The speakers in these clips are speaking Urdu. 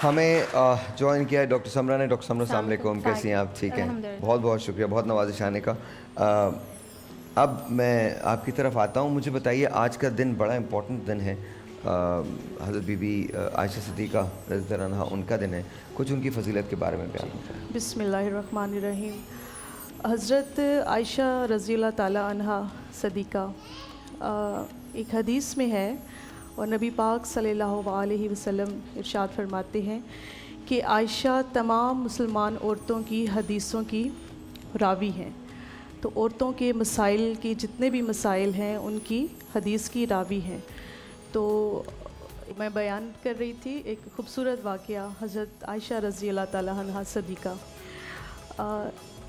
ہمیں جوائن کیا ہے ڈاکٹر سمرہ نے. ڈاکٹر سمرہ السلام علیکم, کیسی ہیں آپ؟ ٹھیک ہیں, بہت بہت شکریہ, بہت نوازش آنے کا. اب میں آپ کی طرف آتا ہوں. مجھے بتائیے, آج کا دن بڑا امپورٹنٹ دن ہے, حضرت بی بی عائشہ صدیقہ رضی اللہ عنہا ان کا دن ہے. کچھ ان کی فضیلت کے بارے میں بیان کریں. بسم اللہ الرحمن الرحیم. حضرت عائشہ رضی اللہ تعالی عنہا صدیقہ ایک حدیث میں ہے, اور نبی پاک صلی اللہ علیہ وسلم ارشاد فرماتے ہیں کہ عائشہ تمام مسلمان عورتوں کی حدیثوں کی راوی ہیں. تو عورتوں کے مسائل کی جتنے بھی مسائل ہیں ان کی حدیث کی راوی ہیں. تو میں بیان کر رہی تھی ایک خوبصورت واقعہ حضرت عائشہ رضی اللہ تعالیٰ عنہا صدیقہ.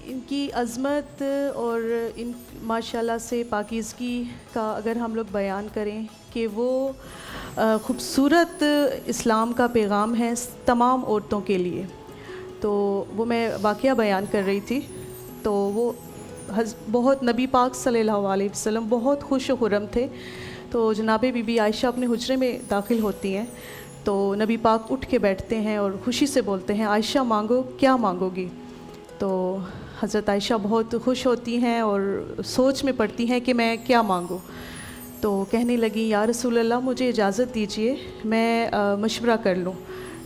ان کی عظمت اور ان ماشاءاللہ سے پاکیزگی کا اگر ہم لوگ بیان کریں کہ وہ خوبصورت اسلام کا پیغام ہے تمام عورتوں کے لیے. تو وہ میں واقعہ بیان کر رہی تھی. تو وہ بہت نبی پاک صلی اللہ علیہ وسلم بہت خوش و خرم تھے. تو جناب بی بی عائشہ اپنے حجرے میں داخل ہوتی ہیں تو نبی پاک اٹھ کے بیٹھتے ہیں اور خوشی سے بولتے ہیں, عائشہ مانگو, کیا مانگو گی؟ تو حضرت عائشہ بہت خوش ہوتی ہیں اور سوچ میں پڑتی ہیں کہ میں کیا مانگوں. تو کہنے لگی, یا رسول اللہ مجھے اجازت دیجئے میں مشورہ کر لوں.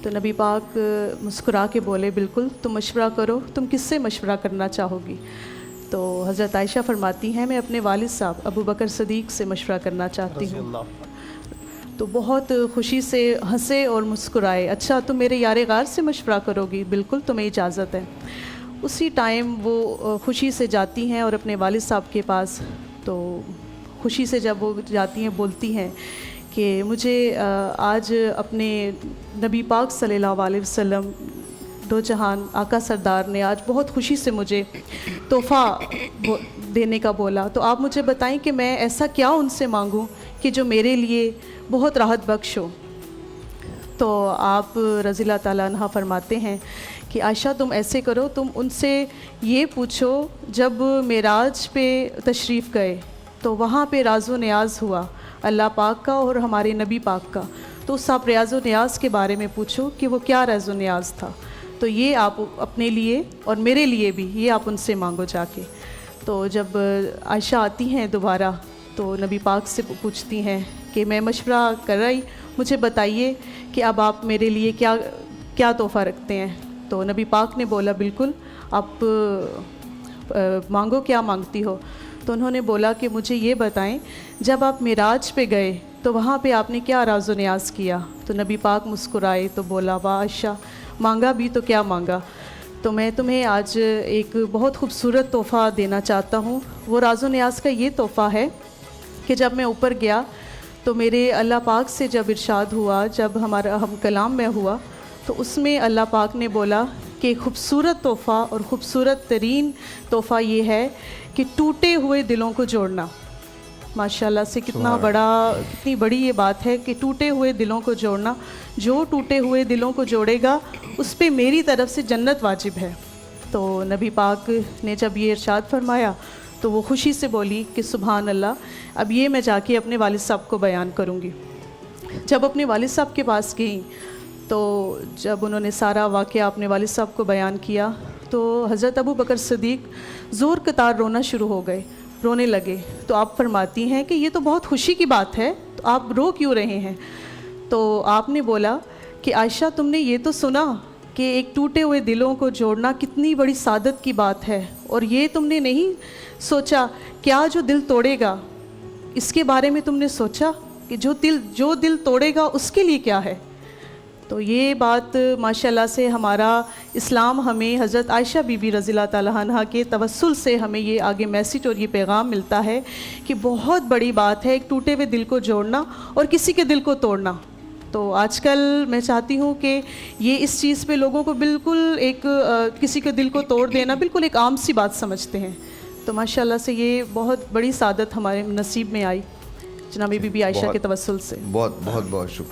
تو نبی پاک مسکرا کے بولے, بالکل تم مشورہ کرو, تم کس سے مشورہ کرنا چاہو گی؟ تو حضرت عائشہ فرماتی ہیں, میں اپنے والد صاحب ابو بکر صدیق سے مشورہ کرنا چاہتی ہوں. تو بہت خوشی سے ہنسے اور مسکرائے, اچھا تم میرے یار غار سے مشورہ کرو گی؟ بالکل تمہیں اجازت ہے. اسی ٹائم وہ خوشی سے جاتی ہیں اور اپنے والد صاحب کے پاس, تو خوشی سے جب وہ جاتی ہیں بولتی ہیں کہ مجھے آج اپنے نبی پاک صلی اللہ علیہ وسلم دو جہان آقا سردار نے آج بہت خوشی سے مجھے تحفہ دینے کا بولا. تو آپ مجھے بتائیں کہ میں ایسا کیا ان سے مانگوں کہ جو میرے لیے بہت راحت بخش ہو؟ تو آپ رضی اللہ تعالیٰ عنہ فرماتے ہیں کہ عائشہ تم ایسے کرو, تم ان سے یہ پوچھو جب معراج پہ تشریف گئے تو وہاں پہ راز و نیاز ہوا اللہ پاک کا اور ہمارے نبی پاک کا. تو اس آپ ریاض و نیاز کے بارے میں پوچھو کہ وہ کیا راز و نیاز تھا. تو یہ آپ اپنے لیے اور میرے لیے بھی یہ آپ ان سے مانگو جا کے. تو جب عائشہ آتی ہیں دوبارہ تو نبی پاک سے پوچھتی ہیں کہ میں مشورہ کر رہی, مجھے بتائیے کہ اب آپ میرے لیے کیا تحفہ رکھتے ہیں؟ تو نبی پاک نے بولا, بالکل آپ مانگو, کیا مانگتی ہو؟ تو انہوں نے بولا کہ مجھے یہ بتائیں جب آپ معراج پہ گئے تو وہاں پہ آپ نے کیا راز و نیاز کیا؟ تو نبی پاک مسکرائے تو بولا, واہ عائشہ مانگا بھی تو کیا مانگا. تو میں تمہیں آج ایک بہت خوبصورت تحفہ دینا چاہتا ہوں. وہ راز و نیاز کا یہ تحفہ ہے کہ جب میں اوپر گیا تو میرے اللہ پاک سے جب ارشاد ہوا, جب ہمارا ہم کلام میں ہوا, تو اس میں اللہ پاک نے بولا کہ خوبصورت تحفہ اور خوبصورت ترین تحفہ یہ ہے کہ ٹوٹے ہوئے دلوں کو جوڑنا. ماشاءاللہ سے کتنی بڑی یہ بات ہے کہ ٹوٹے ہوئے دلوں کو جوڑنا. جو ٹوٹے ہوئے دلوں کو جوڑے گا اس پہ میری طرف سے جنت واجب ہے. تو نبی پاک نے جب یہ ارشاد فرمایا تو وہ خوشی سے بولی کہ سبحان اللہ, اب یہ میں جا کے اپنے والد صاحب کو بیان کروں گی. جب اپنے والد صاحب کے پاس گئیں تو جب انہوں نے سارا واقعہ اپنے والد صاحب کو بیان کیا تو حضرت ابو بکر صدیق زور قطار رونا شروع ہو گئے, رونے لگے. تو آپ فرماتی ہیں کہ یہ تو بہت خوشی کی بات ہے, تو آپ رو کیوں رہے ہیں؟ تو آپ نے بولا کہ عائشہ تم نے یہ تو سنا کہ ایک ٹوٹے ہوئے دلوں کو جوڑنا کتنی بڑی سعادت کی بات ہے, اور یہ تم نے نہیں سوچا کیا جو دل توڑے گا اس کے بارے میں تم نے سوچا کہ جو دل توڑے گا اس کے لیے کیا ہے؟ تو یہ بات ماشاءاللہ سے ہمارا اسلام ہمیں حضرت عائشہ بی بی رضی اللہ تعالیٰ عنہا کے توسل سے ہمیں یہ آگے میسیج اور یہ پیغام ملتا ہے کہ بہت بڑی بات ہے ایک ٹوٹے ہوئے دل کو جوڑنا اور کسی کے دل کو توڑنا. تو آج کل میں چاہتی ہوں کہ یہ اس چیز پہ لوگوں کو بالکل ایک کسی کے دل کو توڑ دینا بالکل ایک عام سی بات سمجھتے ہیں. تو ماشاءاللہ سے یہ بہت بڑی سعادت ہمارے نصیب میں آئی جناب بی بی عائشہ کے توسل سے. بہت بہت شکریہ.